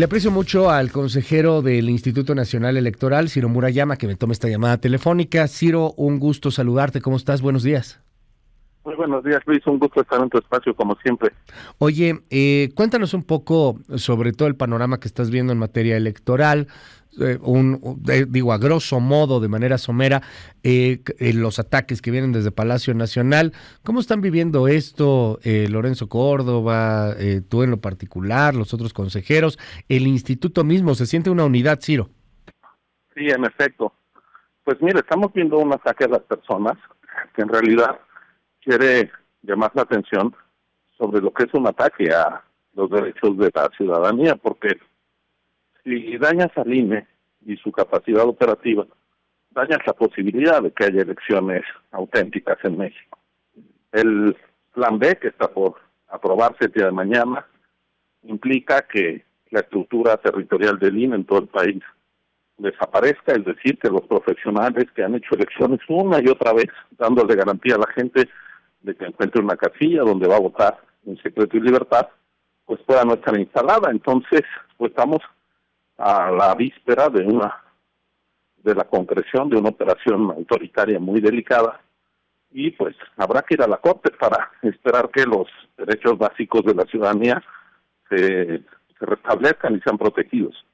Le aprecio mucho al consejero del Instituto Nacional Electoral, Ciro Murayama, que me tome esta llamada telefónica. Ciro, un gusto saludarte. ¿Cómo estás? Buenos días. Muy buenos días, Luis. Un gusto estar en tu espacio, como siempre. Oye, cuéntanos un poco sobre todo el panorama que estás viendo en materia electoral. A grosso modo, de manera somera, los ataques que vienen desde Palacio Nacional. ¿Cómo están viviendo esto Lorenzo Córdoba, tú en lo particular, los otros consejeros, el instituto mismo? ¿Se siente una unidad, Ciro? Sí, en efecto. Pues mire, estamos viendo un ataque a las personas que en realidad quiere llamar la atención sobre lo que es un ataque a los derechos de la ciudadanía, porque si dañas al INE y su capacidad operativa, dañas la posibilidad de que haya elecciones auténticas en México. El plan B, que está por aprobarse el día de mañana, implica que la estructura territorial del INE en todo el país desaparezca, es decir, que los profesionales que han hecho elecciones una y otra vez, dándole garantía a la gente de que encuentre una casilla donde va a votar en secreto y libertad, pues pueda no estar instalada. Entonces, pues estamos a la víspera de la concreción de una operación autoritaria muy delicada, y pues habrá que ir a la Corte para esperar que los derechos básicos de la ciudadanía se restablezcan y sean protegidos.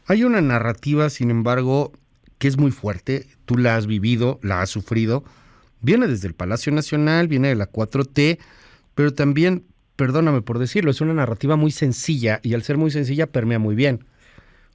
Hay una narrativa, sin embargo, que es muy fuerte. Tú la has vivido, la has sufrido. Viene desde el Palacio Nacional, viene de la 4T, pero también, perdóname por decirlo, es una narrativa muy sencilla, y al ser muy sencilla permea muy bien.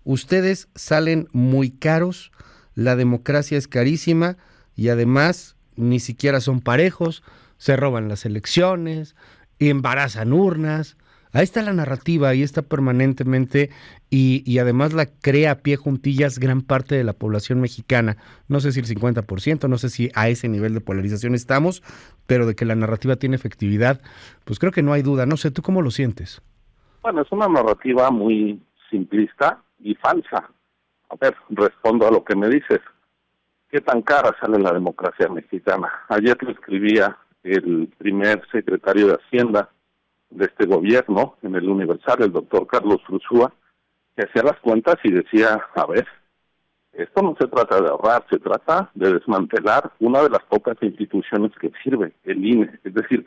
Ustedes salen muy caros, la democracia es carísima y además ni siquiera son parejos, se roban las elecciones, embarazan urnas. Ahí está la narrativa, ahí está permanentemente, y además la crea a pie juntillas gran parte de la población mexicana. No sé si el 50%, no sé si a ese nivel de polarización estamos, pero de que la narrativa tiene efectividad, pues creo que no hay duda. No sé, ¿tú cómo lo sientes? Bueno, es una narrativa muy simplista y falsa. A ver, respondo a lo que me dices. ¿Qué tan cara sale la democracia mexicana? Ayer lo escribía el primer secretario de Hacienda de este gobierno en el Universal, el doctor Carlos Ursúa, que hacía las cuentas y decía, a ver, esto no se trata de ahorrar, se trata de desmantelar una de las pocas instituciones que sirve, el INE. Es decir,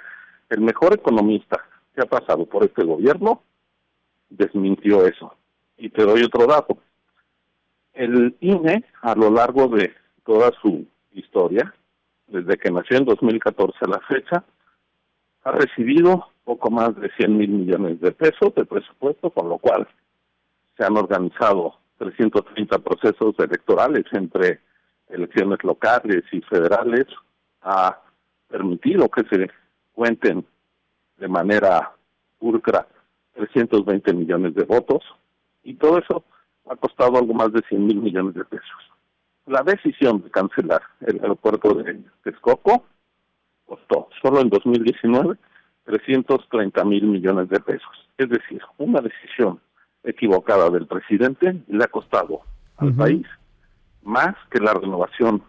el mejor economista que ha pasado por este gobierno desmintió eso. Y te doy otro dato. El INE, a lo largo de toda su historia, desde que nació en 2014 a la fecha, ha recibido poco más de 100,000 millones de pesos de presupuesto, con lo cual se han organizado 330 procesos electorales entre elecciones locales y federales. Ha permitido que se cuenten de manera pulcra 320 millones de votos, y todo eso ha costado algo más de 100,000 millones de pesos. La decisión de cancelar el aeropuerto de Texcoco costó solo en 2019 330,000 millones de pesos. Es decir, una decisión equivocada del presidente le ha costado al país más que la renovación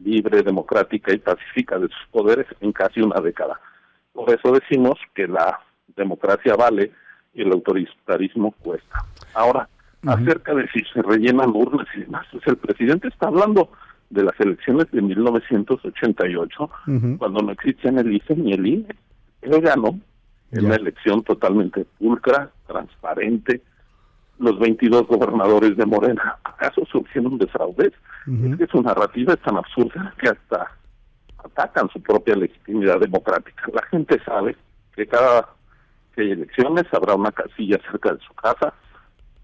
libre, democrática y pacífica de sus poderes en casi una década. Por eso decimos que la democracia vale y el autoritarismo cuesta. Ahora, acerca de si se rellenan urnas y demás, pues el presidente está hablando de las elecciones de 1988, cuando no existían el IFE ni el INE. Él ganó en una elección totalmente pulcra, transparente. Los 22 gobernadores de Morena, ¿acaso surgieron de fraudes? Es que su narrativa es tan absurda que hasta atacan su propia legitimidad democrática. La gente sabe que cada que hay elecciones habrá una casilla cerca de su casa,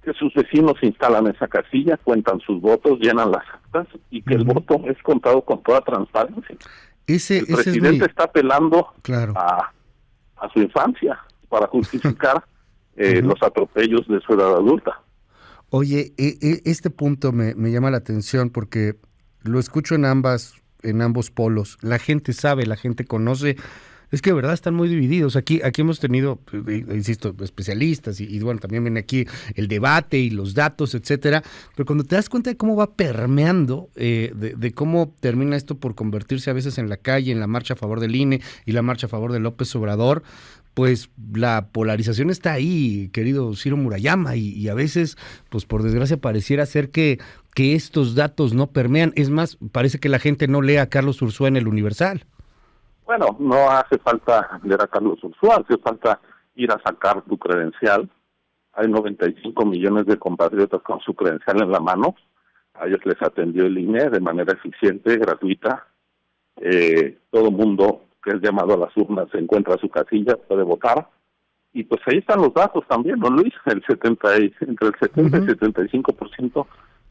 que sus vecinos instalan esa casilla, cuentan sus votos, llenan las actas, y que el voto es contado con toda transparencia. El presidente está apelando a su infancia para justificar los atropellos de su edad adulta. Oye, este punto me llama la atención porque lo escucho en ambos polos. La gente sabe, la gente conoce. Es que de verdad están muy divididos. Aquí hemos tenido, insisto, especialistas y bueno, también viene aquí el debate y los datos, etcétera. Pero cuando te das cuenta de cómo va permeando, de cómo termina esto por convertirse a veces en la calle, en la marcha a favor del INE y la marcha a favor de López Obrador, pues la polarización está ahí, querido Ciro Murayama, y a veces, pues por desgracia, pareciera ser que estos datos no permean. Es más, parece que la gente no lee a Carlos Ursúa en el Universal. Bueno, no hace falta leer a Carlos Ursúa, hace falta ir a sacar tu credencial. Hay 95 millones de compatriotas con su credencial en la mano. A ellos les atendió el INE de manera eficiente, gratuita. Todo mundo que es llamado a las urnas se encuentra a su casilla, puede votar. Y pues ahí están los datos también, ¿no, Luis? Entre el 70 y 75%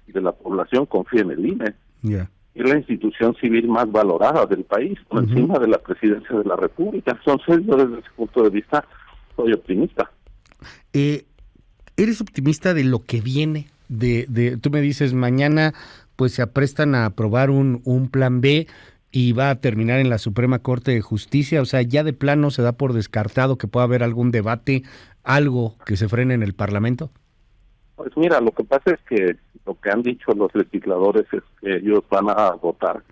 de la población confía en el INE. Yeah. Es la institución civil más valorada del país, por encima de la presidencia de la República. Entonces, yo desde ese punto de vista soy optimista. ¿Eres optimista de lo que viene? Tú me dices, mañana pues se aprestan a aprobar un plan B y va a terminar en la Suprema Corte de Justicia. O sea, ya de plano se da por descartado que pueda haber algún debate, algo que se frene en el Parlamento. Pues mira, lo que pasa es que lo que han dicho los legisladores es que ellos van a votar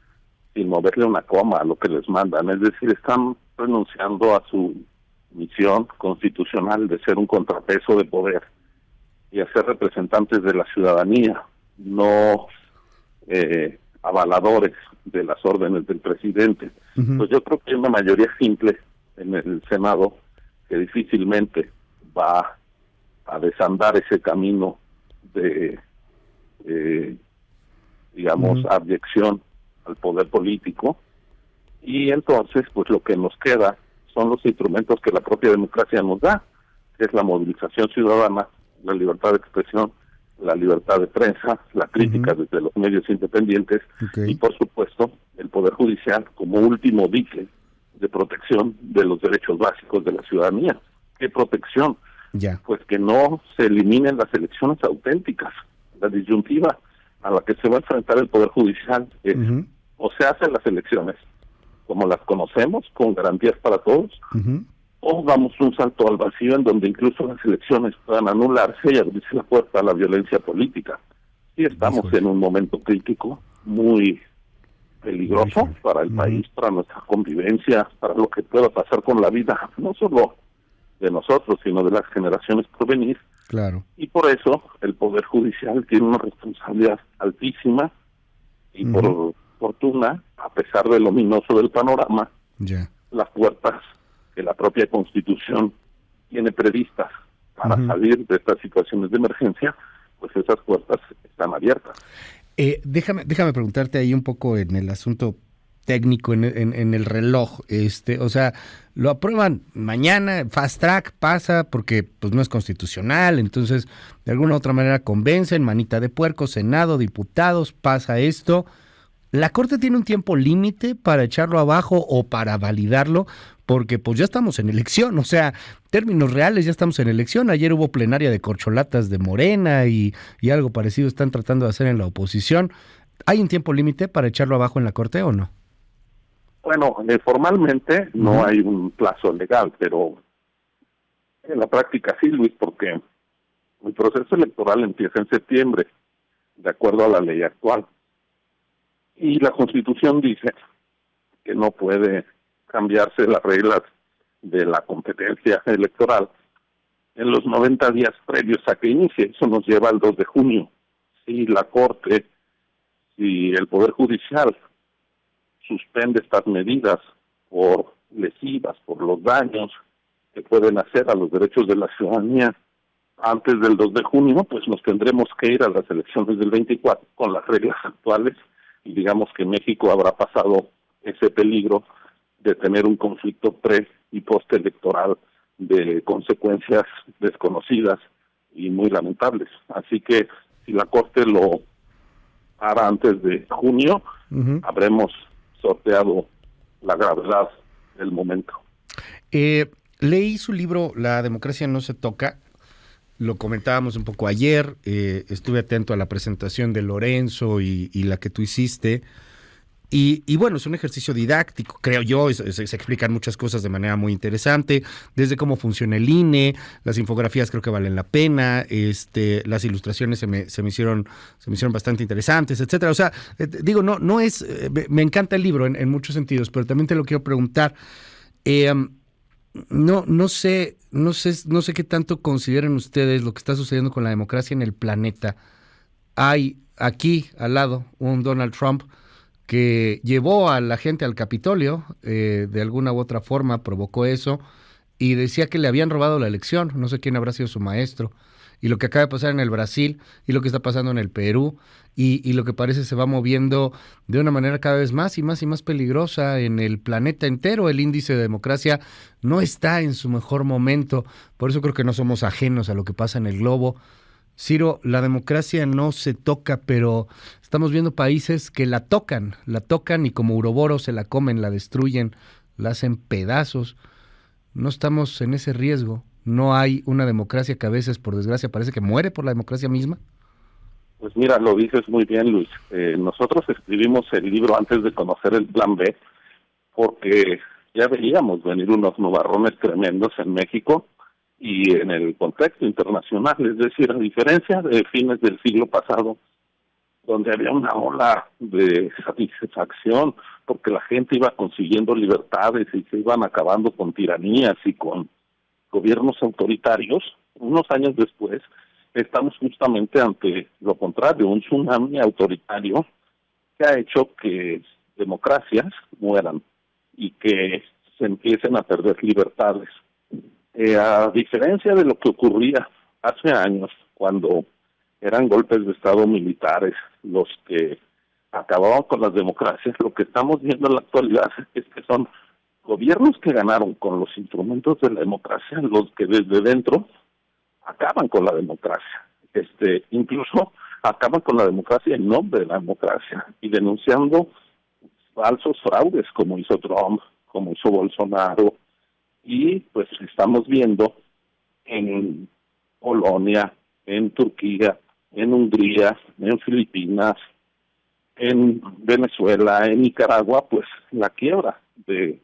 sin moverle una coma a lo que les mandan. Es decir, están renunciando a su misión constitucional de ser un contrapeso de poder y a ser representantes de la ciudadanía, no avaladores de las órdenes del presidente. Pues yo creo que hay una mayoría simple en el Senado que difícilmente va a desandar ese camino de abyección al poder político, y entonces pues lo que nos queda son los instrumentos que la propia democracia nos da, que es la movilización ciudadana, la libertad de expresión, la libertad de prensa, la crítica desde los medios independientes, y por supuesto el Poder Judicial como último dique de protección de los derechos básicos de la ciudadanía. ¿Qué protección? Pues que no se eliminen las elecciones auténticas. La disyuntiva a la que se va a enfrentar el Poder Judicial es o se hacen las elecciones como las conocemos, con garantías para todos, o damos un salto al vacío en donde incluso las elecciones puedan anularse y abrirse la puerta a la violencia política. Y estamos en un momento crítico muy peligroso para el país, para nuestra convivencia, para lo que pueda pasar con la vida, no solo de nosotros, sino de las generaciones por venir. Claro. Y por eso el Poder Judicial tiene una responsabilidad altísima y por fortuna, a pesar de lo ominoso del panorama, las puertas que la propia Constitución tiene previstas para salir de estas situaciones de emergencia, pues esas puertas están abiertas. Déjame preguntarte ahí un poco en el asunto técnico, en el reloj. O sea, lo aprueban mañana, fast track, pasa porque pues no es constitucional, entonces de alguna u otra manera convencen, manita de puerco, Senado, diputados, pasa esto. ¿La Corte tiene un tiempo límite para echarlo abajo o para validarlo? Porque pues ya estamos en elección, o sea, términos reales, ya estamos en elección. Ayer hubo plenaria de corcholatas de Morena y algo parecido están tratando de hacer en la oposición. ¿Hay un tiempo límite para echarlo abajo en la Corte o no? Bueno, formalmente no hay un plazo legal, pero en la práctica sí, Luis, porque el proceso electoral empieza en septiembre, de acuerdo a la ley actual. Y la Constitución dice que no puede cambiarse las reglas de la competencia electoral en los 90 días previos a que inicie. Eso nos lleva al 2 de junio. Si la Corte, si el Poder Judicial suspende estas medidas por lesivas, por los daños que pueden hacer a los derechos de la ciudadanía antes del 2 de junio, pues nos tendremos que ir a las elecciones del 24 con las reglas actuales, y digamos que México habrá pasado ese peligro de tener un conflicto pre- y postelectoral de consecuencias desconocidas y muy lamentables. Así que si la Corte lo hará antes de junio, habremos sorteado la gravedad del momento. Leí su libro La democracia no se toca. Lo comentábamos un poco ayer, estuve atento a la presentación de Lorenzo y la que tú hiciste, y bueno, es un ejercicio didáctico, creo yo, se explican muchas cosas de manera muy interesante, desde cómo funciona el INE, las infografías creo que valen la pena, las ilustraciones se me hicieron bastante interesantes, etcétera. O sea, digo, no es, me encanta el libro en muchos sentidos, pero también te lo quiero preguntar, No sé qué tanto consideren ustedes lo que está sucediendo con la democracia en el planeta. Hay aquí al lado un Donald Trump que llevó a la gente al Capitolio, de alguna u otra forma provocó eso, y decía que le habían robado la elección, no sé quién habrá sido su maestro, y lo que acaba de pasar en el Brasil, y lo que está pasando en el Perú, y lo que parece se va moviendo de una manera cada vez más y más y más peligrosa en el planeta entero. El índice de democracia no está en su mejor momento, por eso creo que no somos ajenos a lo que pasa en el globo. Ciro, la democracia no se toca, pero estamos viendo países que la tocan y como uroboros se la comen, la destruyen, la hacen pedazos. No estamos en ese riesgo. No hay una democracia que a veces, por desgracia, parece que muere por la democracia misma. Pues mira, lo dices muy bien, Luis. Nosotros escribimos el libro antes de conocer el Plan B, porque ya veíamos venir unos nubarrones tremendos en México y en el contexto internacional. Es decir, a diferencia de fines del siglo pasado, donde había una ola de satisfacción porque la gente iba consiguiendo libertades y se iban acabando con tiranías y con gobiernos autoritarios, unos años después estamos justamente ante lo contrario, un tsunami autoritario que ha hecho que democracias mueran y que se empiecen a perder libertades. A diferencia de lo que ocurría hace años, cuando eran golpes de Estado militares los que acababan con las democracias, lo que estamos viendo en la actualidad es que son gobiernos que ganaron con los instrumentos de la democracia, los que desde dentro acaban con la democracia. Incluso acaban con la democracia en nombre de la democracia y denunciando falsos fraudes como hizo Trump, como hizo Bolsonaro, y pues estamos viendo en Polonia, en Turquía, en Hungría, en Filipinas, en Venezuela, en Nicaragua, pues la quiebra de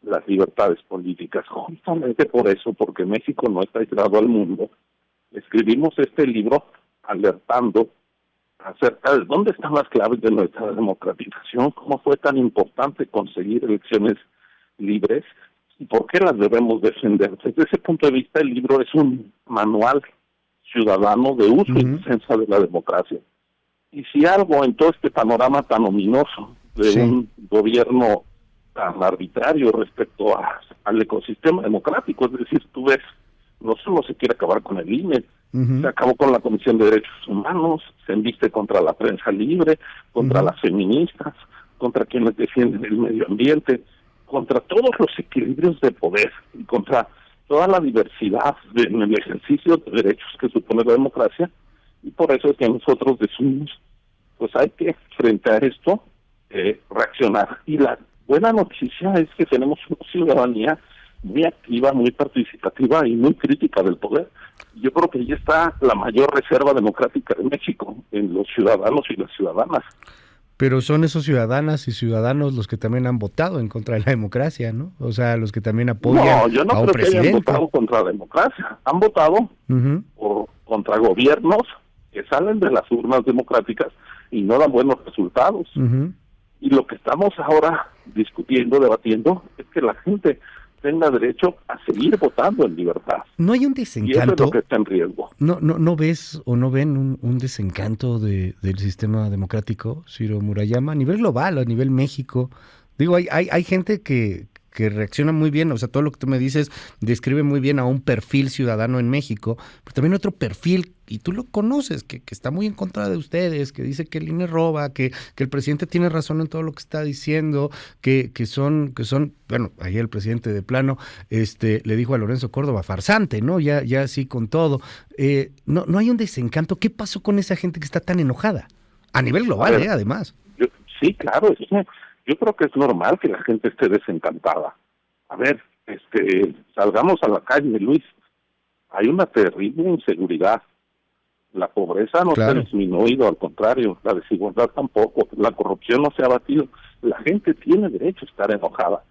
las libertades políticas. Justamente por eso, porque México no está aislado al mundo, escribimos este libro alertando acerca de dónde están las claves de nuestra democratización, cómo fue tan importante conseguir elecciones libres y por qué las debemos defender. Desde ese punto de vista, el libro es un manual ciudadano de uso y defensa de la democracia. Y si algo en todo este panorama tan ominoso de un gobierno tan arbitrario respecto al ecosistema democrático, es decir, tú ves, no solo se quiere acabar con el INE, se acabó con la Comisión de Derechos Humanos, se embiste contra la prensa libre, contra las feministas, contra quienes defienden el medio ambiente, contra todos los equilibrios de poder y contra toda la diversidad en el ejercicio de derechos que supone la democracia, y por eso es que nosotros decimos, pues hay que, frente a esto, reaccionar. Y la buena noticia es que tenemos una ciudadanía muy activa, muy participativa y muy crítica del poder. Yo creo que ahí está la mayor reserva democrática de México, en los ciudadanos y las ciudadanas. Pero son esos ciudadanas y ciudadanos los que también han votado en contra de la democracia, ¿no? O sea, los que también apoyan a un presidente. No, yo no creo que hayan votado contra la democracia. Han votado contra gobiernos que salen de las urnas democráticas y no dan buenos resultados. Y lo que estamos ahora discutiendo, debatiendo, es que la gente tenga derecho a seguir votando en libertad. ¿No hay un desencanto? Y eso es lo que está en riesgo. ¿No ves o no ven un desencanto del sistema democrático, Ciro Murayama, a nivel global, a nivel México? Digo, hay gente que reacciona muy bien, o sea, todo lo que tú me dices describe muy bien a un perfil ciudadano en México, pero también otro perfil, y tú lo conoces, que está muy en contra de ustedes, que dice que el INE roba, que el presidente tiene razón en todo lo que está diciendo, que son, bueno, ayer el presidente de plano le dijo a Lorenzo Córdoba, farsante, ¿no? Ya así con todo. No hay un desencanto. ¿Qué pasó con esa gente que está tan enojada? A nivel global, además. Sí, claro, yo creo que es normal que la gente esté desencantada. A ver, salgamos a la calle, Luis. Hay una terrible inseguridad. La pobreza no se ha disminuido, al contrario, la desigualdad tampoco, la corrupción no se ha abatido. La gente tiene derecho a estar enojada.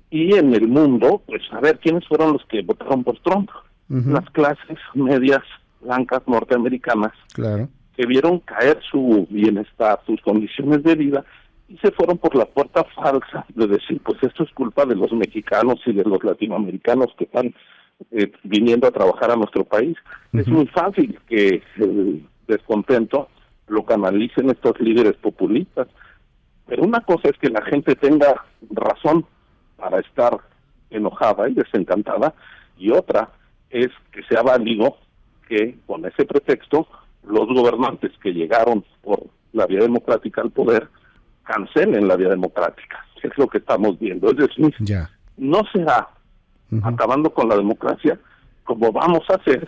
Y en el mundo, pues a ver, ¿quiénes fueron los que votaron por Trump? Las clases medias blancas norteamericanas, que vieron caer su bienestar, sus condiciones de vida, y se fueron por la puerta falsa de decir, pues esto es culpa de los mexicanos y de los latinoamericanos que están viniendo a trabajar a nuestro país. Es muy fácil que el descontento lo canalicen estos líderes populistas, pero una cosa es que la gente tenga razón para estar enojada y desencantada, y otra es que sea válido que con ese pretexto los gobernantes que llegaron por la vía democrática al poder cancelen la vía democrática. Es lo que estamos viendo. Es decir, no será acabando con la democracia como vamos a hacer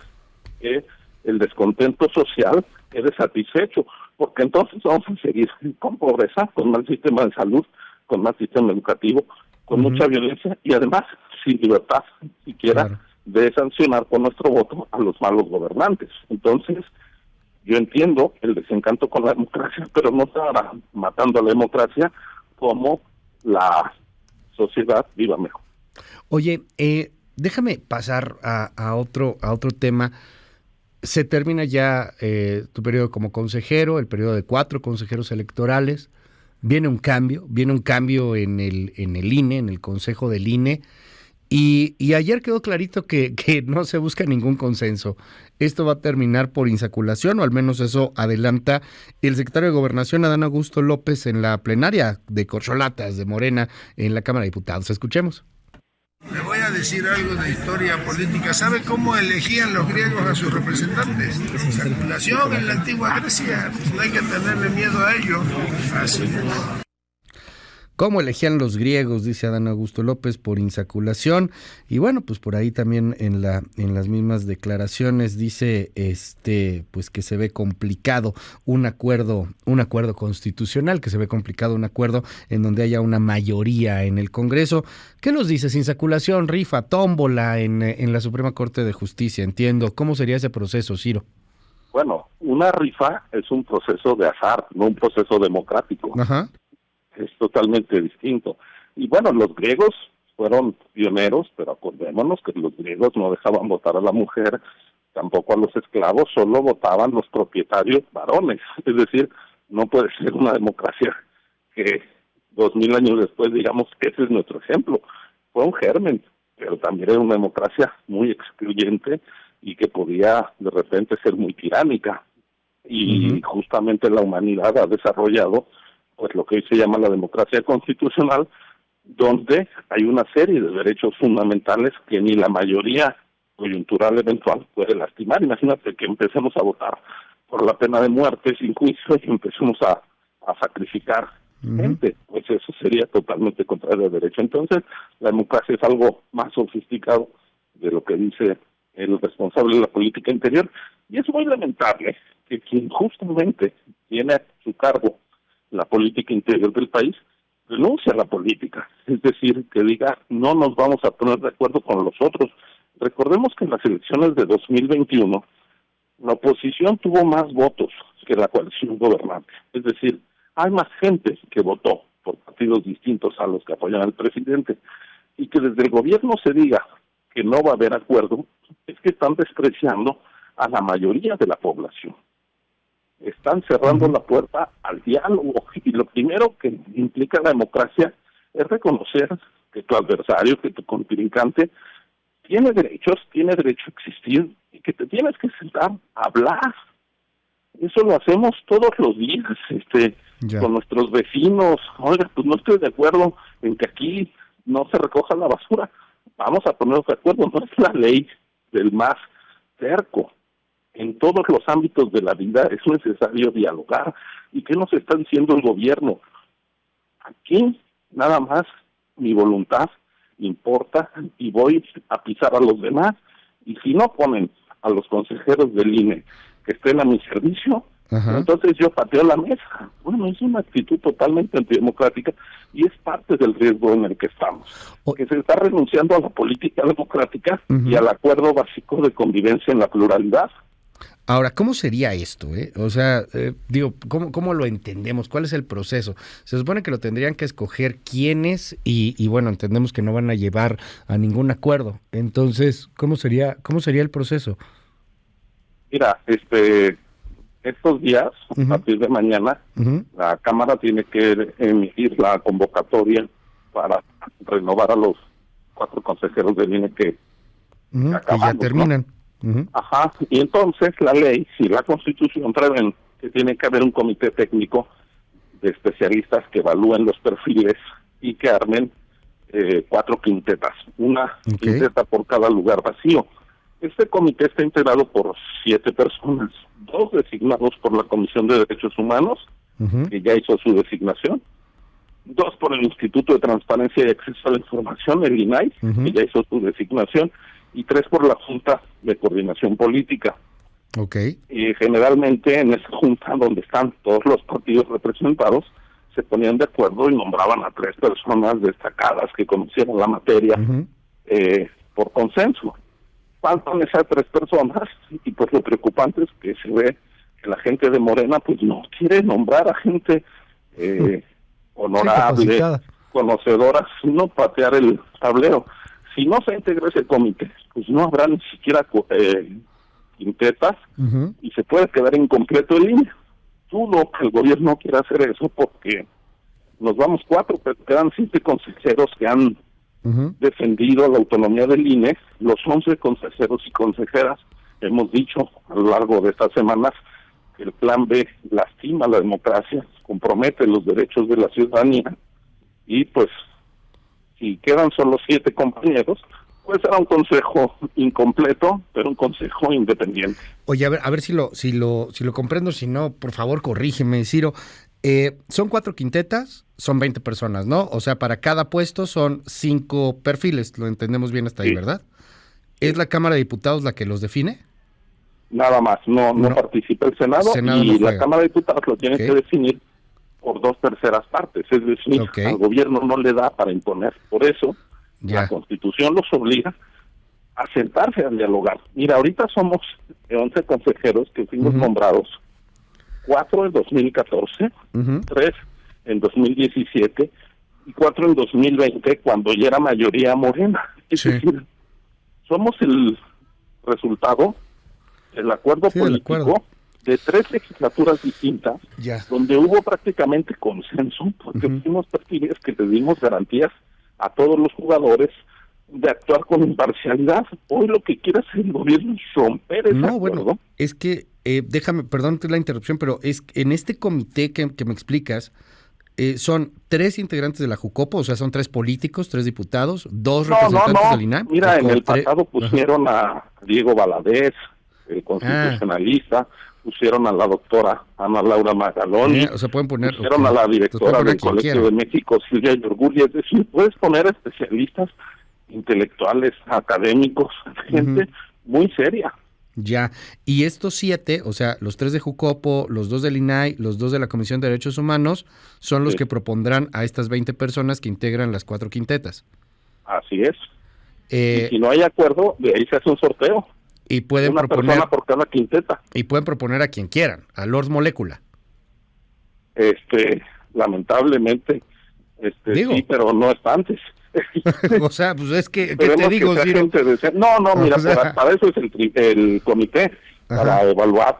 que el descontento social quede satisfecho, porque entonces vamos a seguir con pobreza, con mal sistema de salud, con mal sistema educativo, con mucha violencia y además sin libertad siquiera de sancionar con nuestro voto a los malos gobernantes. Entonces, yo entiendo el desencanto con la democracia, pero no estará matando a la democracia como la sociedad viva mejor. Oye, déjame pasar a otro tema. Se termina ya tu periodo como consejero, el periodo de 4 consejeros electorales. Viene un cambio en el INE, en el Consejo del INE. Y ayer quedó clarito que no se busca ningún consenso. Esto va a terminar por insaculación, o al menos eso adelanta el secretario de Gobernación, Adán Augusto López, en la plenaria de corcholatas de Morena en la Cámara de Diputados. Escuchemos. Le voy a decir algo de historia política. ¿Sabe cómo elegían los griegos a sus representantes? Insaculación en la antigua Grecia. Pues no hay que tenerle miedo a ello. Así es. ¿Cómo elegían los griegos? Dice Adán Augusto López, por insaculación. Y bueno, pues por ahí también en las mismas declaraciones dice pues que se ve complicado un acuerdo constitucional, que se ve complicado un acuerdo en donde haya una mayoría en el Congreso. ¿Qué nos dices? Insaculación, rifa, tómbola en la Suprema Corte de Justicia, entiendo. ¿Cómo sería ese proceso, Ciro? Bueno, una rifa es un proceso de azar, no un proceso democrático. Ajá. Es totalmente distinto. Y bueno, los griegos fueron pioneros, pero acordémonos que los griegos no dejaban votar a la mujer, tampoco a los esclavos, solo votaban los propietarios varones. Es decir, no puede ser una democracia que 2000 años después digamos que ese es nuestro ejemplo. Fue un germen, pero también era una democracia muy excluyente y que podía de repente ser muy tiránica. Y justamente la humanidad ha desarrollado pues lo que hoy se llama la democracia constitucional, donde hay una serie de derechos fundamentales que ni la mayoría coyuntural eventual puede lastimar. Imagínate que empecemos a votar por la pena de muerte sin juicio y empecemos a sacrificar gente, pues eso sería totalmente contrario al derecho. Entonces, la democracia es algo más sofisticado de lo que dice el responsable de la política interior, y es muy lamentable que quien justamente tiene a su cargo la política interior del país, renuncia a la política, es decir, que diga, no nos vamos a poner de acuerdo con los otros. Recordemos que en las elecciones de 2021, la oposición tuvo más votos que la coalición gobernante, es decir, hay más gente que votó por partidos distintos a los que apoyan al presidente, y que desde el gobierno se diga que no va a haber acuerdo, es que están despreciando a la mayoría de la población. Están cerrando la puerta al diálogo, y lo primero que implica la democracia es reconocer que tu adversario, que tu contrincante tiene derecho a existir y que te tienes que sentar a hablar. Eso lo hacemos todos los días, con nuestros vecinos. Oiga, pues no estoy de acuerdo en que aquí no se recoja la basura. Vamos a ponernos de acuerdo, no es la ley del más cerco. En todos los ámbitos de la vida es necesario dialogar. ¿Y qué nos está diciendo el gobierno? Aquí nada más mi voluntad importa y voy a pisar a los demás. Y si no ponen a los consejeros del INE que estén a mi servicio, entonces yo pateo la mesa. Bueno, es una actitud totalmente antidemocrática y es parte del riesgo en el que estamos. Que se está renunciando a la política democrática y al acuerdo básico de convivencia en la pluralidad. Ahora, ¿cómo sería esto? O sea, ¿cómo lo entendemos? ¿Cuál es el proceso? Se supone que lo tendrían que escoger quiénes y bueno, entendemos que no van a llevar a ningún acuerdo. Entonces, ¿cómo sería el proceso? Mira, estos días, a partir de mañana, la Cámara tiene que emitir la convocatoria para renovar a los 4 consejeros del INE que ya terminan. ¿no? Ajá, y entonces la ley, si la Constitución prevé que tiene que haber un comité técnico de especialistas que evalúen los perfiles y que armen 4 quintetas, una quinteta por cada lugar vacío. Este comité está integrado por 7 personas, 2 designados por la Comisión de Derechos Humanos, que ya hizo su designación, 2 por el Instituto de Transparencia y Acceso a la Información, el INAI, que ya hizo su designación, y 3 por la Junta de Coordinación Política. Y generalmente en esa junta, donde están todos los partidos representados, se ponían de acuerdo y nombraban a 3 personas destacadas que conocieran la materia por consenso. Faltan esas 3 personas y pues lo preocupante es que se ve que la gente de Morena pues no quiere nombrar a gente honorable, conocedora, sino patear el tablero. Si no se integra ese comité, pues no habrá ni siquiera quintetas y se puede quedar incompleto el INE. Dudo que el gobierno quiera hacer eso porque nos vamos 4, pero quedan 7 consejeros que han defendido la autonomía del INE. Los 11 consejeros y consejeras hemos dicho a lo largo de estas semanas que el plan B lastima la democracia, compromete los derechos de la ciudadanía y pues si quedan solo 7 compañeros, pues será un consejo incompleto, pero un consejo independiente. Oye, a ver si lo comprendo, si no, por favor, corrígeme, Ciro. Son 4 quintetas, son 20 personas, ¿no? O sea, para cada puesto son 5 perfiles, lo entendemos bien hasta ahí, ¿verdad? ¿Es la Cámara de Diputados la que los define? Nada más, no participa el Senado y la Cámara de Diputados lo tiene que definir por 2/3 partes, es decir, al gobierno no le da para imponer. Por eso, la Constitución los obliga a sentarse a dialogar. Mira, ahorita somos 11 consejeros que fuimos nombrados, 4 en 2014, 3 en 2017 y 4 en 2020, cuando ya era mayoría Morena. Es decir, somos el resultado del acuerdo político de 3 legislaturas distintas, donde hubo prácticamente consenso, porque fuimos perfiles que le dimos garantías a todos los jugadores de actuar con imparcialidad. Hoy lo que quiere hacer el gobierno es romper ese acuerdo. Bueno, es que, déjame, perdón la interrupción, pero es en este comité que me explicas, son 3 integrantes de la Jucopo, o sea, son 3 políticos, 3 diputados, 2 representantes del INAM. Mira, en el pasado pusieron a Diego Valadez, el constitucionalista, pusieron a la doctora Ana Laura Magaloni, o sea, pueden poner, pusieron a la directora del Colegio de México, Silvia Yorgulli. Es decir, puedes poner a especialistas, intelectuales, académicos, gente muy seria. Ya, y estos 7, o sea, los 3 de Jucopo, los 2 del INAI, los 2 de la Comisión de Derechos Humanos, son los que propondrán a estas 20 personas que integran las 4 quintetas. Así es. Y si no hay acuerdo, de ahí se hace un sorteo. Y pueden una persona por cada quinteta. Y pueden proponer a quien quieran, a Lord Molécula. Lamentablemente, sí, pero no es antes. O sea, pues es que, ¿qué te digo? Mira, para eso es el comité, para evaluar.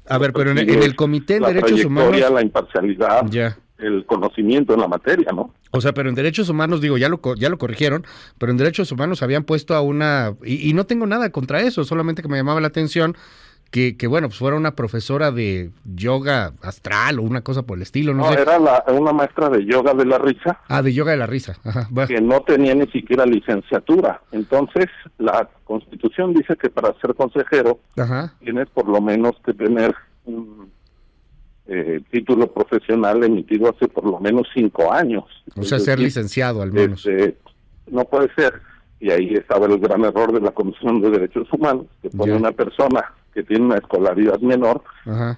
A ver, pero en el Comité de Derechos Humanos, la imparcialidad, el conocimiento en la materia, ¿no? O sea, pero en Derechos Humanos, digo, ya lo corrigieron, pero en Derechos Humanos habían puesto a una, y no tengo nada contra eso, solamente que me llamaba la atención que bueno, pues fuera una profesora de yoga astral o una cosa por el estilo, no sé. Era una maestra de yoga de la risa. De yoga de la risa. Ajá, bueno. Que no tenía ni siquiera licenciatura. Entonces, la Constitución dice que para ser consejero tienes por lo menos que tener un título profesional emitido hace por lo menos 5 años. O sea, ser licenciado al menos. No puede ser. Y ahí estaba el gran error de la Comisión de Derechos Humanos, que pone una persona que tiene una escolaridad menor,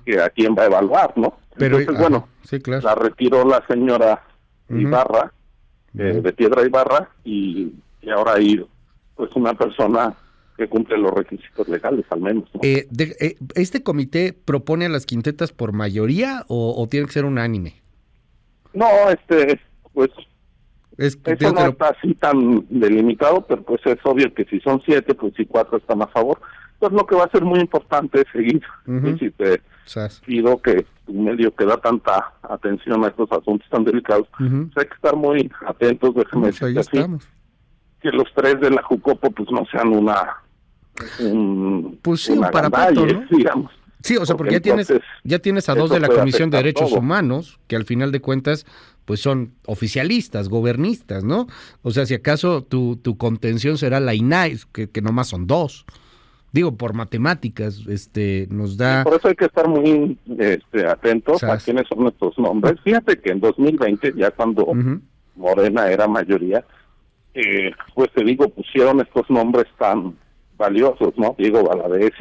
que a quién va a evaluar, ¿no? Pero, entonces, sí, claro. La retiró la señora Ibarra, de Piedra Ibarra, y ahora hay pues una persona que cumple los requisitos legales, al menos, ¿no? ¿Este comité propone a las quintetas por mayoría o tiene que ser unánime? No, pues eso no está así tan delimitado, pero pues es obvio que si son 7, pues si 4 están a favor. Pues lo que va a ser muy importante es seguir. Y si te pido que tu medio que da tanta atención a estos asuntos tan delicados, pues hay que estar muy atentos, déjame decirte así, que los tres de la Jucopo pues no sean una parapeto, ¿no? digamos. Sí, o sea, porque ya tienes a dos de la Comisión de Derechos Humanos, que al final de cuentas, pues son oficialistas, gobernistas, ¿no? O sea, si acaso tu contención será la INAI, que nomás son dos. Digo, por matemáticas, nos da... Por eso hay que estar muy atentos a quiénes son estos nombres. Fíjate que en 2020, ya cuando Morena era mayoría, pues te digo, pusieron estos nombres tan valiosos, ¿no? Diego Valadez,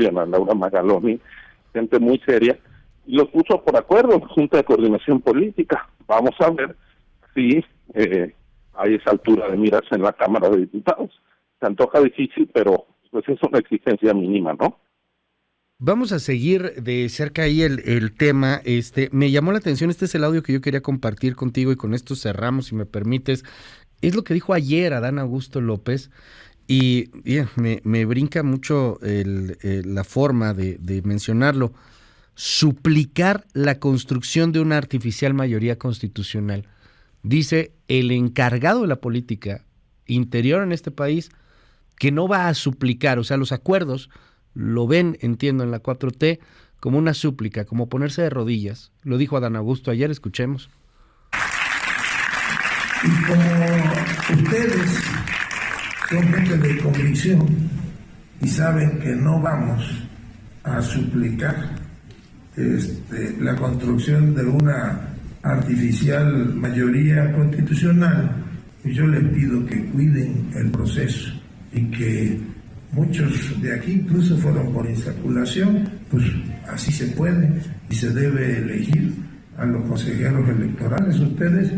Ana Laura Magaloni, gente muy seria, y los puso por acuerdo en la Junta de Coordinación Política. Vamos a ver si hay esa altura de miras en la Cámara de Diputados. Se antoja difícil, pero pues es una exigencia mínima, ¿no? Vamos a seguir de cerca ahí el tema. Me llamó la atención, este es el audio que yo quería compartir contigo y con esto cerramos, si me permites. Es lo que dijo ayer Adán Augusto López y me brinca mucho la forma de mencionarlo. Suplicar la construcción de una artificial mayoría constitucional. Dice el encargado de la política interior en este país que no va a suplicar, o sea, los acuerdos lo ven, entiendo, en la 4T como una súplica, como ponerse de rodillas. Lo dijo Adán Augusto ayer, escuchemos. Y como ustedes son gente de convicción y saben que no vamos a suplicar la construcción de una artificial mayoría constitucional, yo les pido que cuiden el proceso y que muchos de aquí incluso fueron por insaculación, pues así se puede y se debe elegir a los consejeros electorales. Ustedes...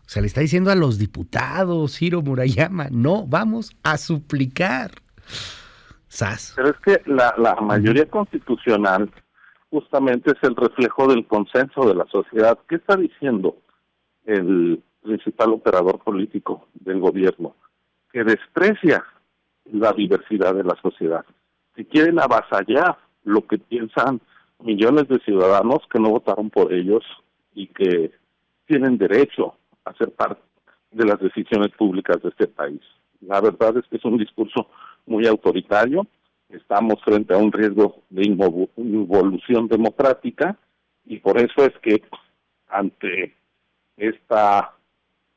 O sea, le está diciendo a los diputados, Ciro Murayama, no vamos a suplicar. Pero es que la mayoría constitucional justamente es el reflejo del consenso de la sociedad. ¿Qué está diciendo el principal operador político del gobierno? Que desprecia la diversidad de la sociedad, que quieren avasallar lo que piensan millones de ciudadanos que no votaron por ellos y que tienen derecho a ser parte de las decisiones públicas de este país. La verdad es que es un discurso muy autoritario. Estamos frente a un riesgo de involución democrática y por eso es que ante esta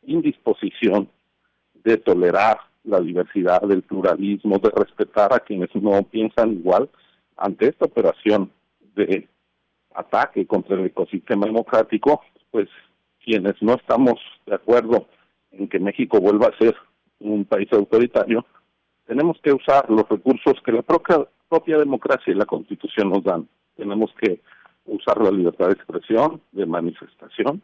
indisposición de tolerar la diversidad, del pluralismo, de respetar a quienes no piensan igual, ante esta operación de ataque contra el ecosistema democrático, pues quienes no estamos de acuerdo en que México vuelva a ser un país autoritario, tenemos que usar los recursos que la propia democracia y la Constitución nos dan. Tenemos que usar la libertad de expresión, de manifestación,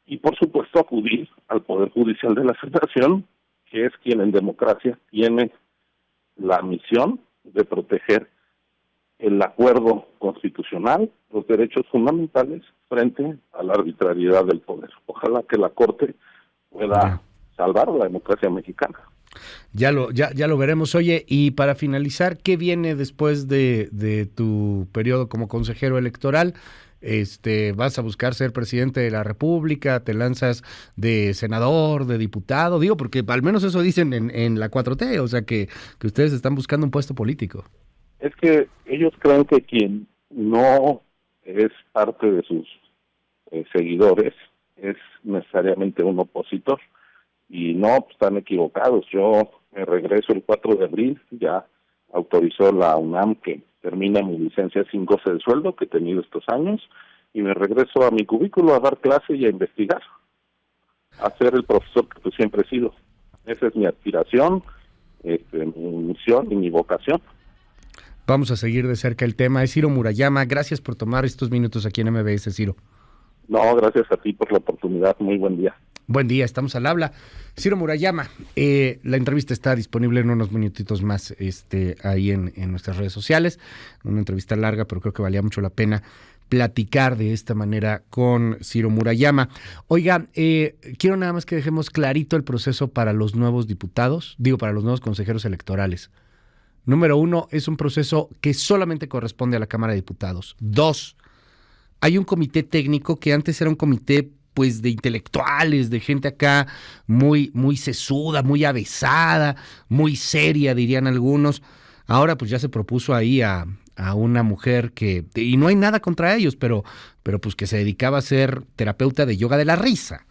y por supuesto acudir al Poder Judicial de la Federación, que es quien en democracia tiene la misión de proteger el acuerdo constitucional, los derechos fundamentales, frente a la arbitrariedad del poder. Ojalá que la Corte pueda salvar a la democracia mexicana. Ya lo veremos. Oye, y para finalizar, ¿qué viene después de tu periodo como consejero electoral? ¿Vas a buscar ser presidente de la República? ¿Te lanzas de senador, de diputado? Digo, porque al menos eso dicen en la 4T, o sea que ustedes están buscando un puesto político. Es que ellos creen que quien no es parte de sus seguidores es necesariamente un opositor. Y no, pues, están equivocados. Yo me regreso el 4 de abril, ya autorizó la UNAM que termina mi licencia sin goce de sueldo que he tenido estos años, y me regreso a mi cubículo a dar clase y a investigar, a ser el profesor que pues siempre he sido. Esa es mi aspiración, mi misión y mi vocación. Vamos a seguir de cerca el tema. Es Ciro Murayama. Gracias por tomar estos minutos aquí en MBS, Ciro. No, gracias a ti por la oportunidad. Muy buen día. Buen día, estamos al habla. Ciro Murayama, la entrevista está disponible en unos minutitos más ahí en nuestras redes sociales. Una entrevista larga, pero creo que valía mucho la pena platicar de esta manera con Ciro Murayama. Oiga, quiero nada más que dejemos clarito el proceso para los nuevos diputados, para los nuevos consejeros electorales. Número 1, es un proceso que solamente corresponde a la Cámara de Diputados. 2, hay un comité técnico que antes era un comité pues de intelectuales, de gente acá muy, muy sesuda, muy avesada, muy seria, dirían algunos. Ahora pues ya se propuso ahí a una mujer que, y no hay nada contra ellos, pero pues que se dedicaba a ser terapeuta de yoga de la risa.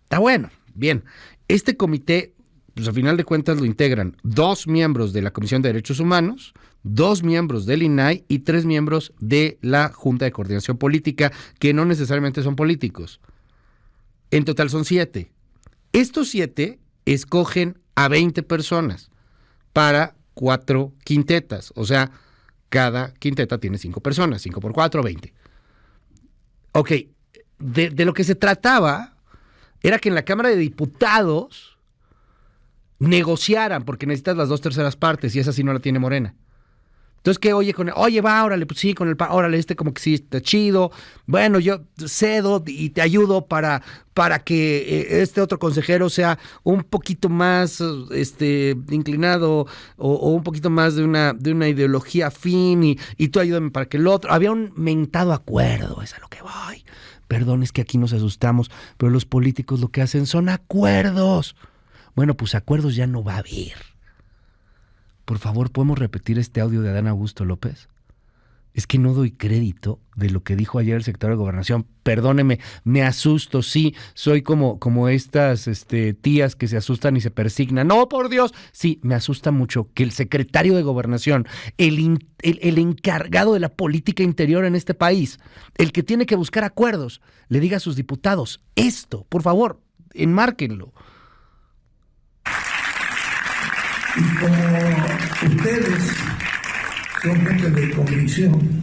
Está bueno, bien. Este comité, pues a final de cuentas lo integran 2 miembros de la Comisión de Derechos Humanos, 2 miembros del INAI y 3 miembros de la Junta de Coordinación Política, que no necesariamente son políticos. En total son 7. Estos 7 escogen a 20 personas para 4 quintetas. O sea, cada quinteta tiene 5 personas. 5 por 4, 20. Ok, de lo que se trataba era que en la Cámara de Diputados negociaran, porque necesitas las 2/3 partes y esa sí no la tiene Morena. Entonces, que oye, va, órale, pues sí, con el órale, como que sí está chido. Bueno, yo cedo y te ayudo para que este otro consejero sea un poquito más inclinado o un poquito más de una ideología afín y tú ayúdame para que el otro. Había un mentado acuerdo, es a lo que voy. Perdón, es que aquí nos asustamos, pero los políticos lo que hacen son acuerdos. Bueno, pues acuerdos ya no va a haber. Por favor, ¿podemos repetir este audio de Adán Augusto López? Es que no doy crédito de lo que dijo ayer el secretario de Gobernación. Perdóneme, me asusto, sí, soy como estas tías que se asustan y se persignan. ¡No, por Dios! Sí, me asusta mucho que el secretario de Gobernación, el encargado de la política interior en este país, el que tiene que buscar acuerdos, le diga a sus diputados, esto, por favor, enmárquenlo. Y como ustedes son gente de convicción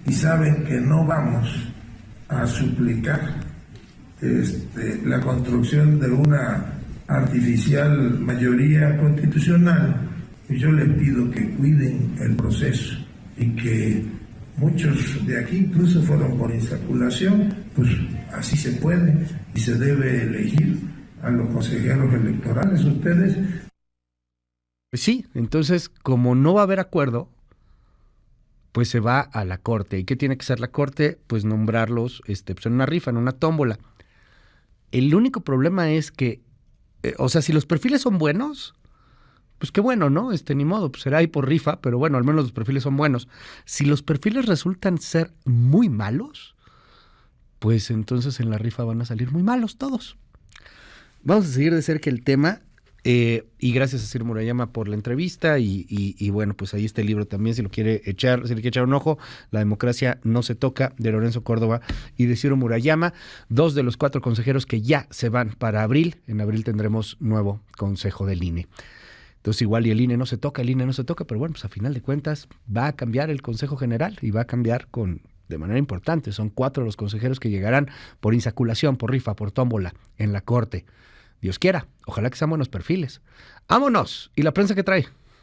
y saben que no vamos a suplicar la construcción de una artificial mayoría constitucional, yo les pido que cuiden el proceso y que muchos de aquí incluso fueron por insaculación, pues así se puede y se debe elegir a los consejeros electorales. Ustedes. Sí, entonces, como no va a haber acuerdo, pues se va a la Corte. ¿Y qué tiene que hacer la Corte? Pues nombrarlos pues en una rifa, en una tómbola. El único problema es que, si los perfiles son buenos, pues qué bueno, ¿no? Ni modo, pues será ahí por rifa, pero bueno, al menos los perfiles son buenos. Si los perfiles resultan ser muy malos, pues entonces en la rifa van a salir muy malos todos. Vamos a seguir de cerca el tema. Y gracias a Ciro Murayama por la entrevista y bueno, pues ahí está el libro también, si le quiere echar un ojo, La democracia no se toca, de Lorenzo Córdoba y de Ciro Murayama, 2 de los 4 consejeros que ya se van para abril. En abril tendremos nuevo consejo del INE. Entonces igual y el INE no se toca, pero bueno, pues a final de cuentas va a cambiar el Consejo General y va a cambiar de manera importante. Son 4 los consejeros que llegarán por insaculación, por rifa, por tómbola en la Corte. Dios quiera, ojalá que sean buenos perfiles. ¡Vámonos! ¿Y la prensa qué trae?